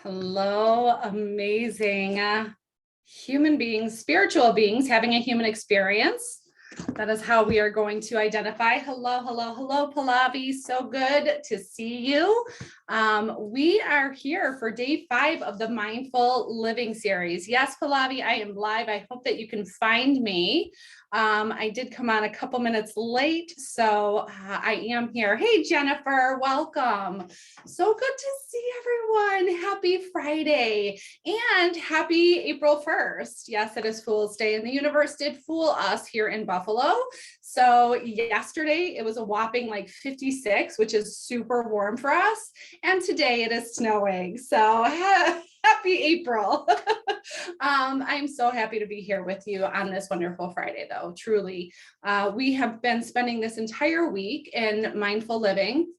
Hello, amazing human beings, spiritual beings having a human experience. That is how we are going to identify. Hello, hello, hello, Pallavi. So good to see you. We are here for day 5 of the Mindful Living series. Yes, Pallavi, I am live. I hope that you can find me. I did come on a couple minutes late, so I am here. Hey, Jennifer, welcome. So good to see everyone. Happy Friday and happy April 1st. Yes, it is Fool's Day, and the universe did fool us here in Buffalo. So yesterday it was a whopping like 56, which is super warm for us. And today it is snowing. So happy April. I'm so happy to be here with you on this wonderful Friday, though, truly. We have been spending this entire week in mindful living.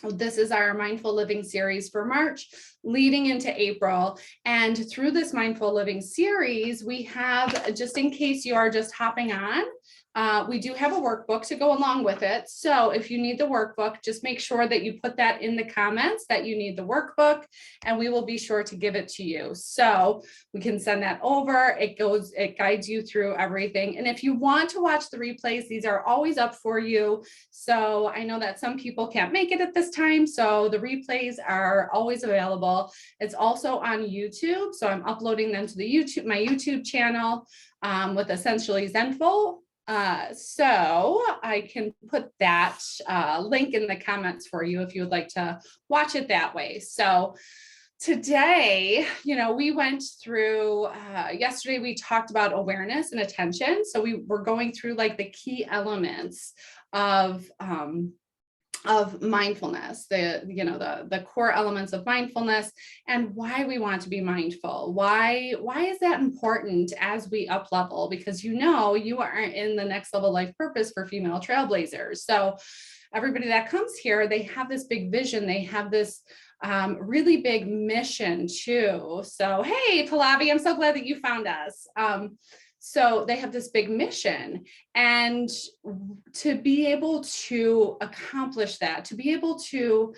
This is our Mindful Living series for March, leading into April. And through this Mindful Living series, we have, just in case you are just hopping on, we do have a workbook to go along with it. So if you need the workbook, just make sure that you put that in the comments that you need the workbook, and we will be sure to give it to you. So we can send that over. It guides you through everything. And if you want to watch the replays, these are always up for you. So I know that some people can't make it at this time, so the replays are always available. It's also on YouTube. So I'm uploading them to my YouTube channel with essentially Zenful. So I can put that link in the comments for you if you would like to watch it that way. So today, we went through, yesterday we talked about awareness and attention. So we were going through like the key elements of mindfulness, the core elements of mindfulness, and why we want to be mindful. Why is that important as we up level? Because you are in the next level life purpose for female trailblazers. So everybody that comes here, they have this big vision. They have this really big mission too. So, hey, Pallavi, I'm so glad that you found us. So they have this big mission, and to be able to accomplish that, to be able to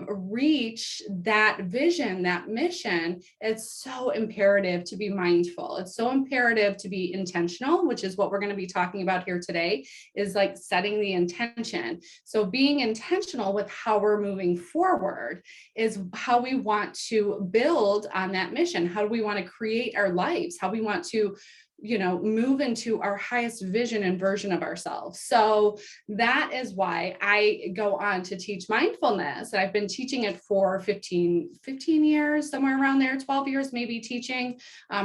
reach that vision, that mission, it's so imperative to be mindful. It's so imperative to be intentional, which is what we're going to be talking about here today, is like setting the intention. So being intentional with how we're moving forward is how we want to build on that mission. How do we want to create our lives? How we want to move into our highest vision and version of ourselves. So that is why I go on to teach mindfulness. I've been teaching it for 15 years, somewhere around there, 12 years, maybe teaching,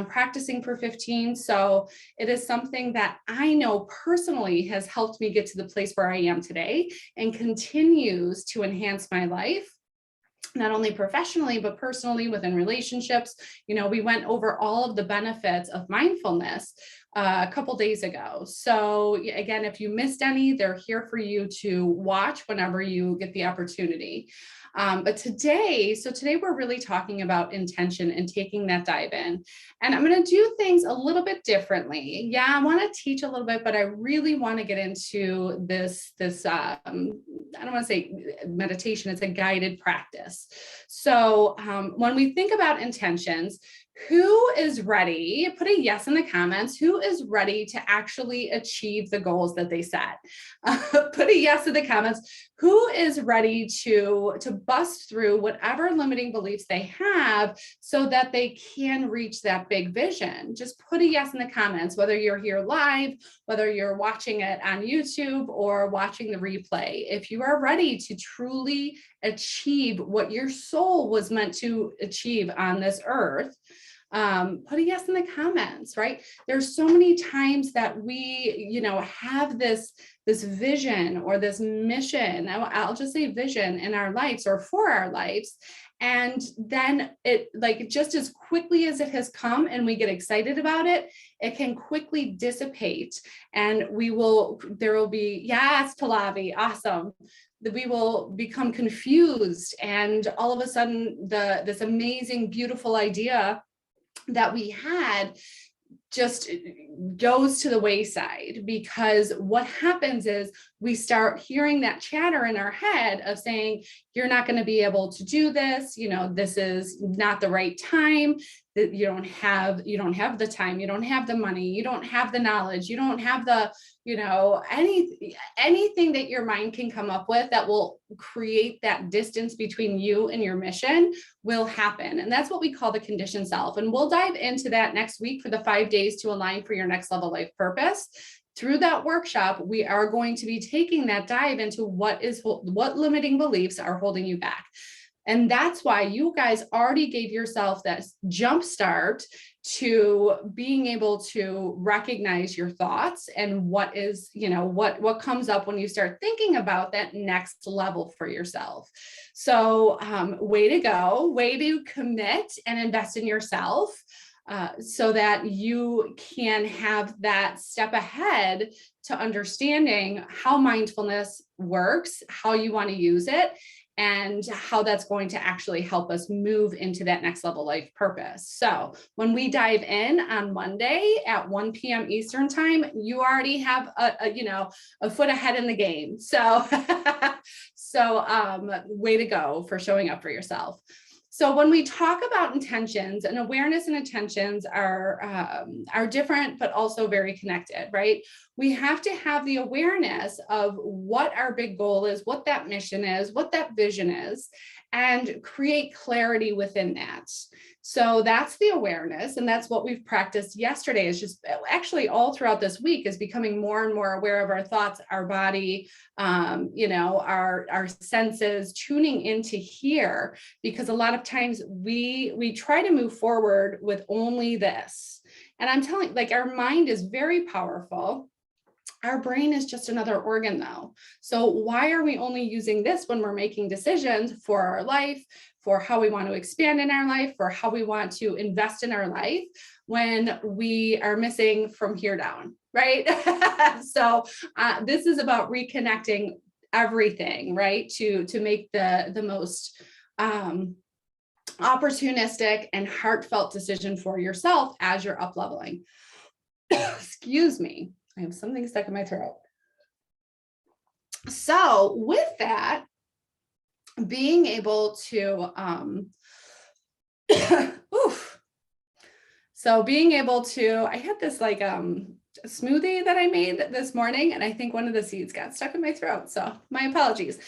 practicing for 15. So it is something that I know personally has helped me get to the place where I am today and continues to enhance my life, not only professionally, but personally within relationships. We went over all of the benefits of mindfulness a couple days ago. So again, if you missed any, they're here for you to watch whenever you get the opportunity. But today we're really talking about intention and taking that dive in. And I'm going to do things a little bit differently. Yeah, I want to teach a little bit, but I really want to get into this I don't want to say meditation, it's a guided practice. So when we think about intentions, who is ready? Put a yes in the comments. Who is ready to actually achieve the goals that they set? Put a yes in the comments. Who is ready to bust through whatever limiting beliefs they have so that they can reach that big vision? Just put a yes in the comments, whether you're here live, whether you're watching it on YouTube or watching the replay. If you are ready to truly achieve what your soul was meant to achieve on this earth, put a yes in the comments, right? There's so many times that we, have this vision or this mission. I'll just say vision in our lives or for our lives. And then it, like, just as quickly as it has come and we get excited about it, it can quickly dissipate, and there will be, yes, Pallavi, awesome. We will become confused, and all of a sudden this amazing, beautiful idea that we had just goes to the wayside, because what happens is we start hearing that chatter in our head of saying, you're not going to be able to do this, this is not the right time, that you don't have the time, you don't have the money, you don't have the knowledge, you don't have the, anything that your mind can come up with that will create that distance between you and your mission will happen. And that's what we call the conditioned self. And we'll dive into that next week for the 5 days to align for your next level life purpose. Through that workshop, we are going to be taking that dive into what limiting beliefs are holding you back. And that's why you guys already gave yourself that jump start to being able to recognize your thoughts and what is, what comes up when you start thinking about that next level for yourself. So way to go, way to commit and invest in yourself. So that you can have that step ahead to understanding how mindfulness works, how you want to use it, and how that's going to actually help us move into that next level life purpose. So when we dive in on Monday at 1 p.m. Eastern time, you already have a foot ahead in the game. So, way to go for showing up for yourself. So when we talk about intentions, and awareness and intentions are different, but also very connected, right? We have to have the awareness of what our big goal is, what that mission is, what that vision is, and create clarity within that. So that's the awareness. And that's what we've practiced yesterday, is just actually all throughout this week, is becoming more and more aware of our thoughts, our body, our senses, tuning into here, because a lot of times we try to move forward with only this. And I'm telling, our mind is very powerful. Our brain is just another organ though. So why are we only using this when we're making decisions for our life, for how we want to expand in our life, for how we want to invest in our life, when we are missing from here down, right? So this is about reconnecting everything, right? To make the most opportunistic and heartfelt decision for yourself as you're up leveling. Excuse me. I have something stuck in my throat. So with that, being able to, I had this smoothie that I made this morning, and I think one of the seeds got stuck in my throat. So my apologies.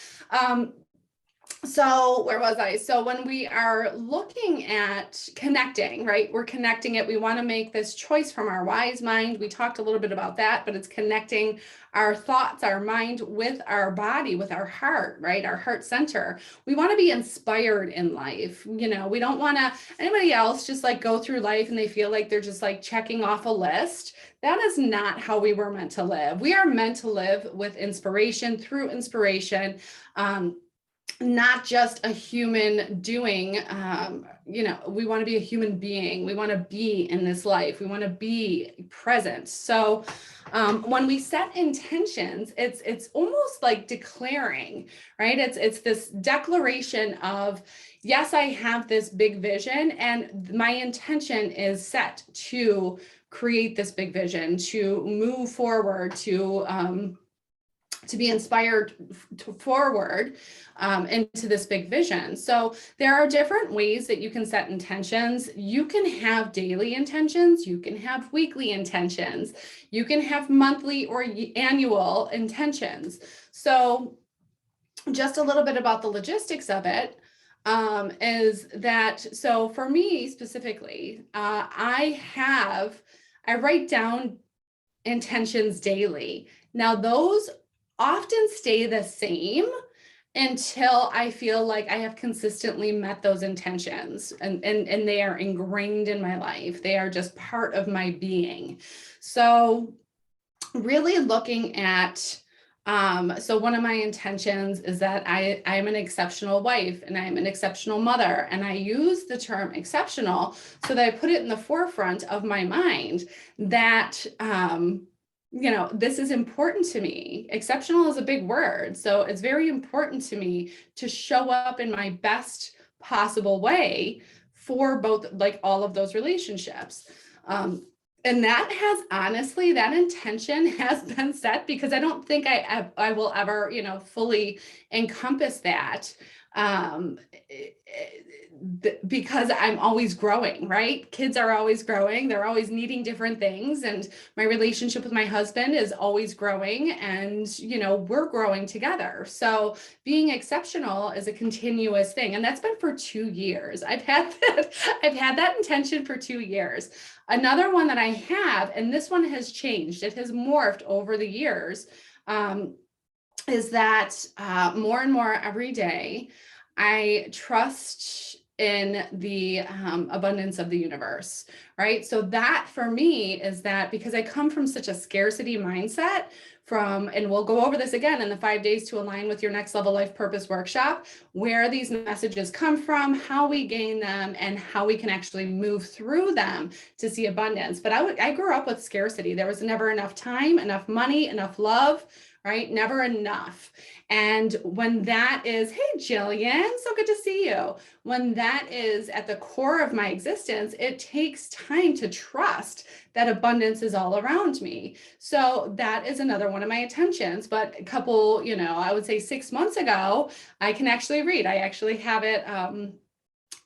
So where was I? So when we are looking at connecting, right? We're connecting it. We want to make this choice from our wise mind. We talked a little bit about that, but it's connecting our thoughts, our mind with our body, with our heart, right? Our heart center. We want to be inspired in life. We don't want to, anybody else just go through life and they feel like they're just checking off a list. That is not how we were meant to live. We are meant to live with inspiration, through inspiration. Not just a human doing, we want to be a human being. We want to be in this life. We want to be present. So when we set intentions, it's almost like declaring, right? It's this declaration of, yes, I have this big vision, and my intention is set to create this big vision, to move forward, to be inspired forward into this big vision. So there are different ways that you can set intentions. You can have daily intentions. You can have weekly intentions. You can have monthly or annual intentions. So just a little bit about the logistics of it is that, so for me specifically, I write down intentions daily. Now those often stay the same until I feel like I have consistently met those intentions, and they are ingrained in my life. They are just part of my being. So really looking at, so one of my intentions is that I am an exceptional wife, and I'm an exceptional mother. And I use the term exceptional so that I put it in the forefront of my mind that, this is important to me. Exceptional is a big word. So it's very important to me to show up in my best possible way for both, all of those relationships. And that has honestly, that intention has been set because I don't think I will ever, fully encompass that. Um, because I'm always growing, right? Kids are always growing. They're always needing different things. And my relationship with my husband is always growing, and, we're growing together. So being exceptional is a continuous thing. And that's been for 2 years. I've had that intention for 2 years. Another one that I have, and this one has changed, it has morphed over the years, is that more and more every day, I trust in the abundance of the universe, right? So that for me is that because I come from such a scarcity mindset and we'll go over this again in the 5 days to align with your next level life purpose workshop, where these messages come from, how we gain them, and how we can actually move through them to see abundance. But I grew up with scarcity. There was never enough time, enough money, enough love, right? Never enough. And when that is, hey, Jillian, so good to see you. When that is at the core of my existence, it takes time to trust that abundance is all around me. So that is another one of my intentions. But a couple, I would say 6 months ago, I can actually read. I actually have it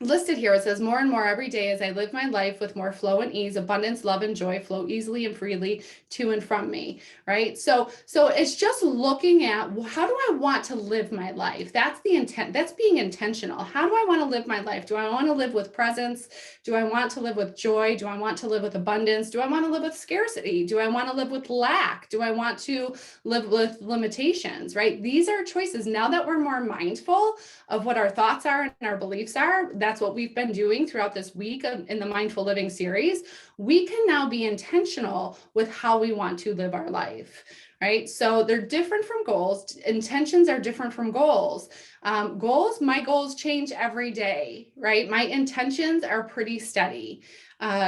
listed here. It says, more and more every day as I live my life with more flow and ease, abundance, love, and joy flow easily and freely to and from me, right? So it's just looking at, well, how do I want to live my life? That's the intent. That's being intentional. How do I want to live my life? Do I want to live with presence? Do I want to live with joy? Do I want to live with abundance? Do I want to live with scarcity? Do I want to live with lack? Do I want to live with limitations, right? These are choices. Now that we're more mindful of what our thoughts are and our beliefs are, that's what we've been doing throughout this week in the Mindful Living series. We can now be intentional with how we want to live our life, right? So they're different from goals. Intentions are different from goals. My goals change every day, right? My intentions are pretty steady.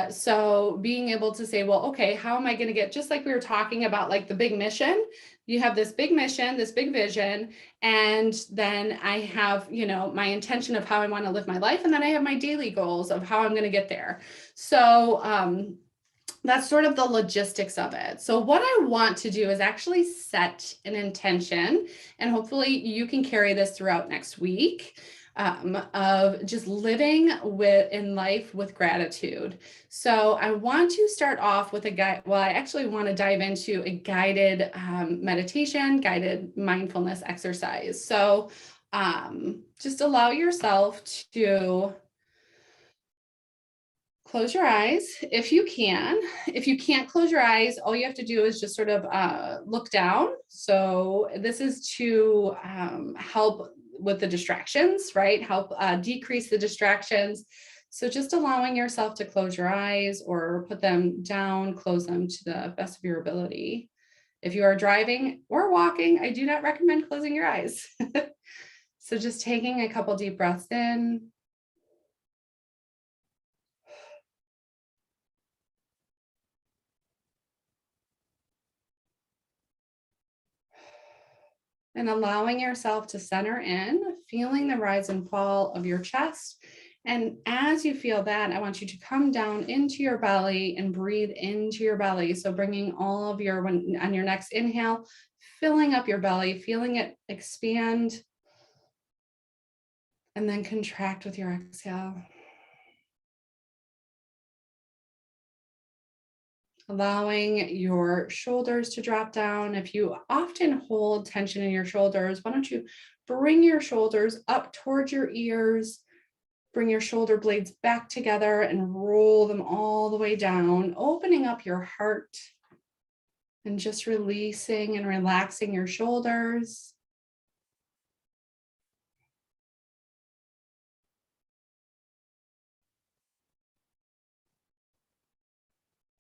So being able to say, well, okay, how am I going to get, just like we were talking about, like the big mission, you have this big mission, this big vision, and then I have, my intention of how I want to live my life. And then I have my daily goals of how I'm going to get there. So that's sort of the logistics of it. So what I want to do is actually set an intention, and hopefully you can carry this throughout next week, of just living in life with gratitude. So I want to start off with I actually want to dive into a guided meditation, guided mindfulness exercise. So just allow yourself to close your eyes if you can. If you can't close your eyes, all you have to do is just sort of look down. So this is to help with the distractions, right? Help decrease the distractions. So just allowing yourself to close your eyes or put them down, close them to the best of your ability. If you are driving or walking, I do not recommend closing your eyes. So just taking a couple deep breaths in. And allowing yourself to center in, feeling the rise and fall of your chest. And as you feel that, I want you to come down into your belly and breathe into your belly. So bringing all of on your next inhale, filling up your belly, feeling it expand, and then contract with your exhale. Allowing your shoulders to drop down. If you often hold tension in your shoulders, why don't you bring your shoulders up towards your ears, bring your shoulder blades back together and roll them all the way down, opening up your heart and just releasing and relaxing your shoulders.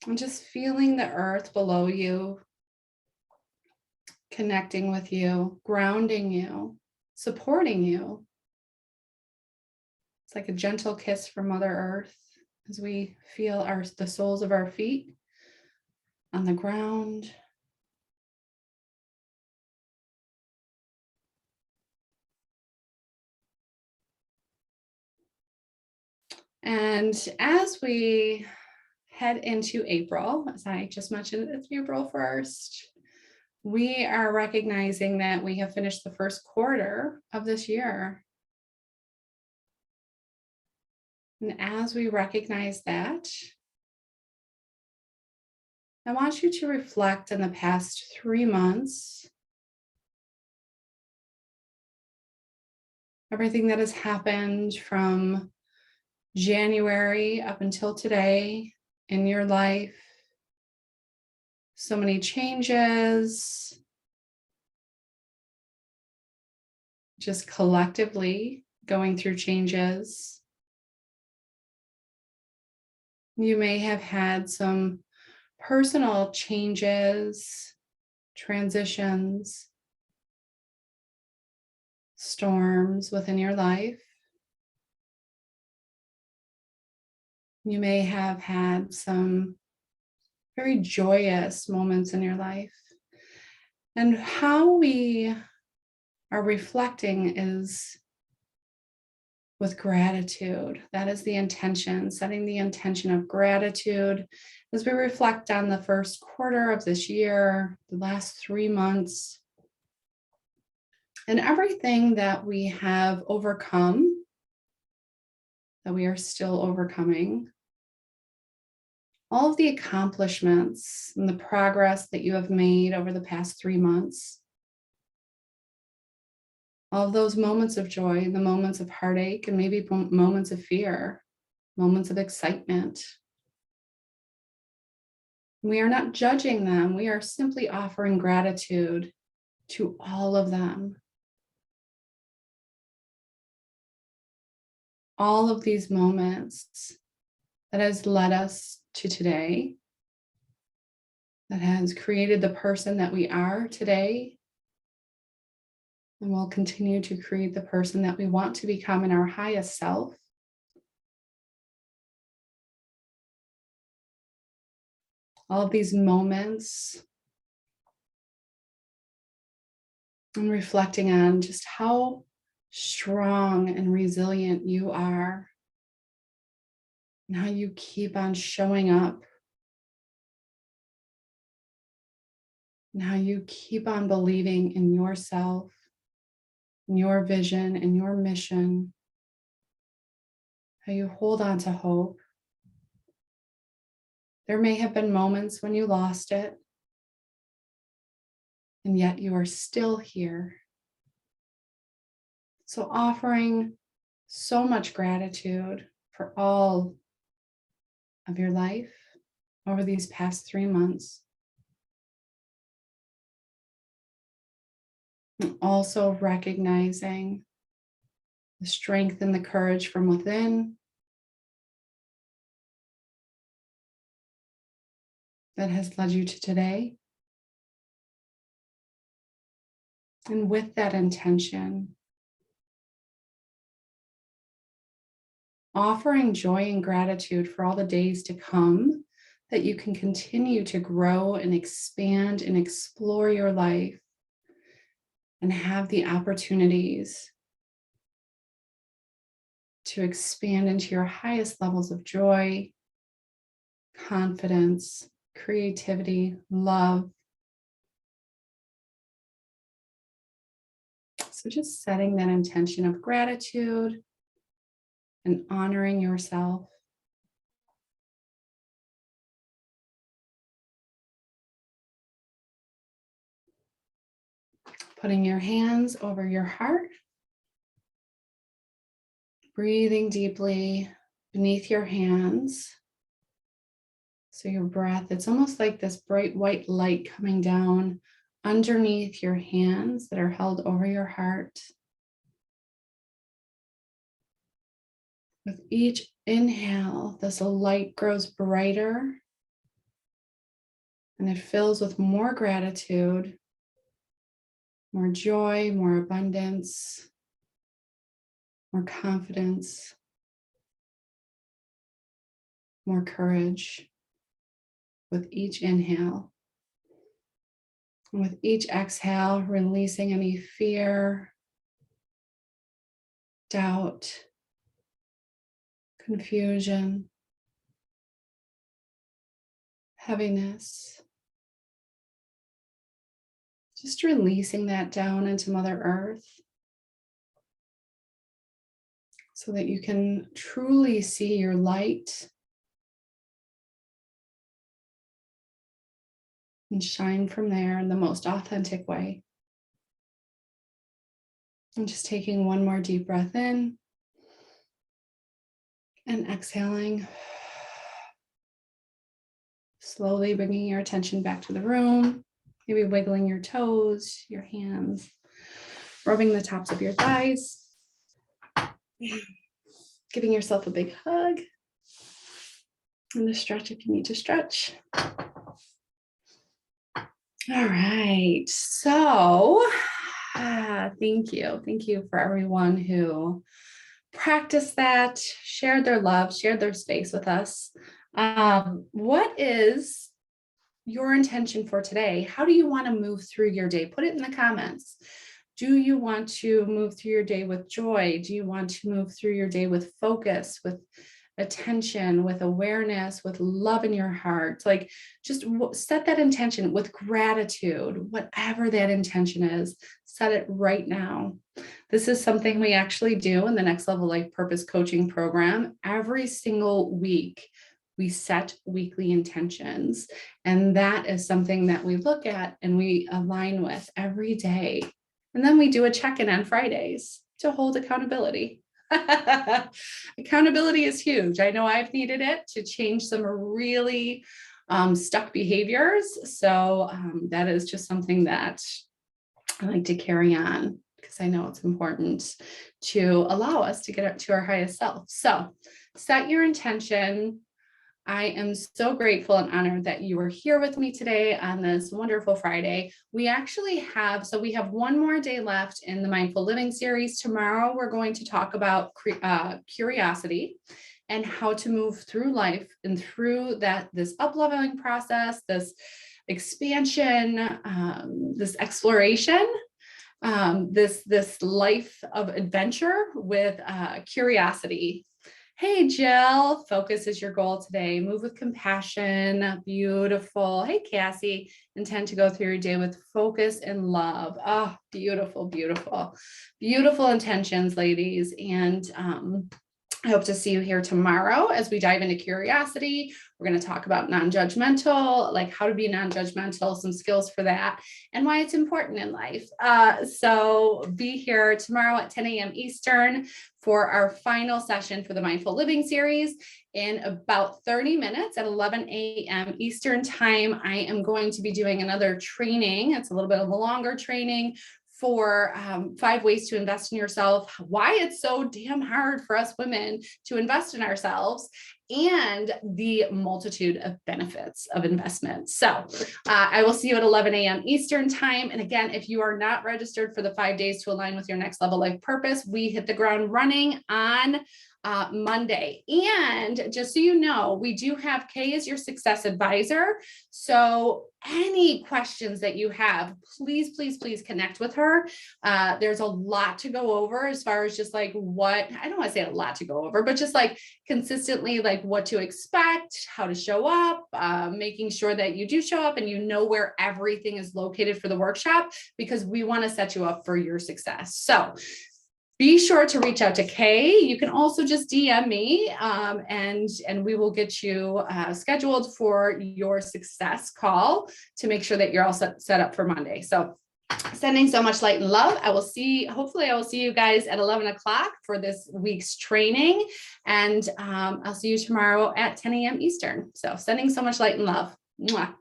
And just feeling the earth below you, connecting with you, grounding you, supporting you. It's like a gentle kiss from Mother Earth as we feel the soles of our feet on the ground. And as we head into April, as I just mentioned, it's April 1st. We are recognizing that we have finished the first quarter of this year. And as we recognize that, I want you to reflect on the past 3 months, everything that has happened from January up until today in your life. So many changes, just collectively going through changes. You may have had some personal changes, transitions, storms within your life. You may have had some very joyous moments in your life. And how we are reflecting is with gratitude. That is the intention, setting the intention of gratitude as we reflect on the first quarter of this year, the last 3 months, and everything that we have overcome, that we are still overcoming, all of the accomplishments and the progress that you have made over the past 3 months, all of those moments of joy, the moments of heartache, and maybe moments of fear, moments of excitement. We are not judging them. We are simply offering gratitude to all of them. All of these moments that has led us to today, that has created the person that we are today, and will continue to create the person that we want to become in our highest self. All of these moments, and reflecting on just how strong and resilient you are, and how you keep on showing up, and how you keep on believing in yourself, in your vision, and your mission, how you hold on to hope. There may have been moments when you lost it, and yet you are still here. So offering so much gratitude for all of your life over these past 3 months. And also recognizing the strength and the courage from within that has led you to today. And with that intention, offering joy and gratitude for all the days to come, that you can continue to grow and expand and explore your life and have the opportunities to expand into your highest levels of joy, confidence, creativity, love. So just setting that intention of gratitude and honoring yourself. Putting your hands over your heart, breathing deeply beneath your hands. So your breath, it's almost like this bright white light coming down underneath your hands that are held over your heart. With each inhale, this light grows brighter and it fills with more gratitude, more joy, more abundance, more confidence, more courage with each inhale. And with each exhale, releasing any fear, doubt, confusion, heaviness. Just releasing that down into Mother Earth so that you can truly see your light and shine from there in the most authentic way. And just taking one more deep breath in and exhaling. Slowly bringing your attention back to the room, maybe wiggling your toes, your hands, rubbing the tops of your thighs, giving yourself a big hug, and a stretch if you need to stretch. All right, so thank you. Thank you for everyone who practiced that, shared their love, shared their space with us. What is your intention for today? How do you want to move through your day? Put it in the comments. Do you want to move through your day with joy? Do you want to move through your day with focus, with attention, with awareness, with love in your heart? Like, just set that intention with gratitude, whatever that intention is, set it right now. This is something we actually do in the Next Level Life Purpose Coaching Program. Every single week, we set weekly intentions, and that is something that we look at and we align with every day. And then we do a check-in on Fridays to hold accountability. Accountability is huge. I know I've needed it to change some really stuck behaviors. So that is just something that I like to carry on because I know it's important to allow us to get up to our highest self. So set your intention. I am so grateful and honored that you are here with me today on this wonderful Friday. We actually have one more day left in the Mindful Living series. Tomorrow, we're going to talk about curiosity and how to move through life and through this up-leveling process, this expansion, this exploration, this life of adventure with curiosity. Hey, Jill, focus is your goal today. Move with compassion. Beautiful. Hey, Cassie, intend to go through your day with focus and love. Oh, beautiful, beautiful, beautiful intentions, ladies. And I hope to see you here tomorrow as we dive into curiosity. We're going to talk about non-judgmental, like how to be non-judgmental, some skills for that, and why it's important in life. So be here tomorrow at 10 a.m. Eastern for our final session for the Mindful Living series. In about 30 minutes at 11 a.m. Eastern time, I am going to be doing another training. It's a little bit of a longer training for 5 ways to invest in yourself, why it's so damn hard for us women to invest in ourselves, and the multitude of benefits of investment. So I will see you at 11 a.m. Eastern time. And again, if you are not registered for the 5 days to align with your next level life purpose, we hit the ground running on Monday. And just so you know, we do have Kay as your success advisor. So any questions that you have, please, please, please connect with her. There's a lot to go over as far as just like I don't want to say a lot to go over, but just like consistently, like what to expect, how to show up, making sure that you do show up and you know where everything is located for the workshop, because we want to set you up for your success. So be sure to reach out to Kay. You can also just DM me and we will get you scheduled for your success call to make sure that you're all set up for Monday. So sending so much light and love. Hopefully I will see you guys at 11 o'clock for this week's training. And I'll see you tomorrow at 10 a.m. Eastern. So sending so much light and love. Mwah.